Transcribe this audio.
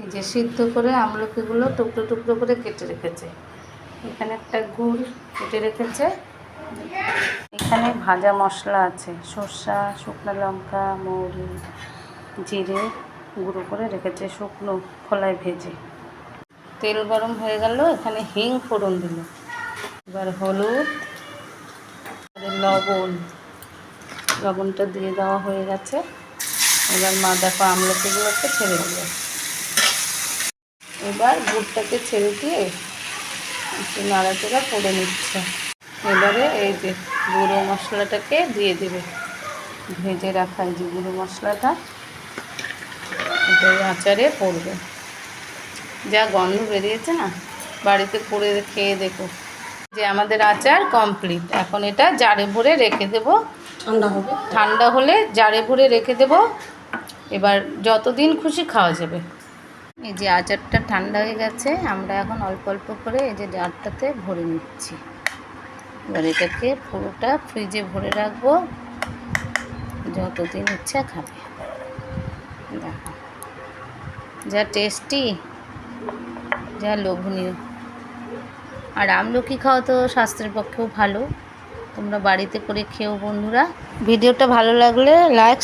এই যে সিদ্ধ করে আমলকিগুলো টুকরো টুকরো করে কেটে রেখেছে। এখানে একটা গুড় কেটে রেখেছে। এখানে ভাজা মশলা আছে, সর্ষা, শুকনো লঙ্কা, মৌরি, জিরে গুঁড়ো করে রেখেছে, শুকনো খোলায় ভেজে। তেল গরম হয়ে গেল, এখানে হিং ফোড়ন দিল। এবার হলুদ, লবণটা দিয়ে দেওয়া হয়ে গেছে। এবার দেখো আমলকিগুলোকে ছেড়ে দিল। এবার গুড়টাকে ছেড়ে দিয়ে একটু নাড়াচাড়া করে নিচ্ছে। এবারে এই যে গুঁড়ো মশলাটাকে দিয়ে দেবে, ভেজে রাখা এই যে গুঁড়ো মশলাটা, এটা আচারে পড়বে। যা গন্ধ বেরিয়েছে না, বাড়িতে করে খেয়ে দেখো। যে আমাদের আচার কমপ্লিট। এখন এটা জারে ভরে রেখে দেবো, ঠান্ডা হবে। ঠান্ডা হলে জারে ভরে রেখে দেবো। এবার যতদিন খুশি খাওয়া যাবে। এই যে আচারটা ঠান্ডা হয়ে গেছে, আমরা এখন অল্প অল্প করে এই যে জারটাতে ভরে নিচ্ছি। এবার এটাকে পুরোটা ফ্রিজে ভরে রাখবো, যতদিন ইচ্ছা খাবে। দেখো যা টেস্টি, যা লোভনীয়। আর আমলকি খাওয়া তো স্বাস্থ্যের পক্ষেও ভালো। তোমরা বাড়িতে করে খেও বন্ধুরা। ভিডিওটা ভালো লাগলে লাইক,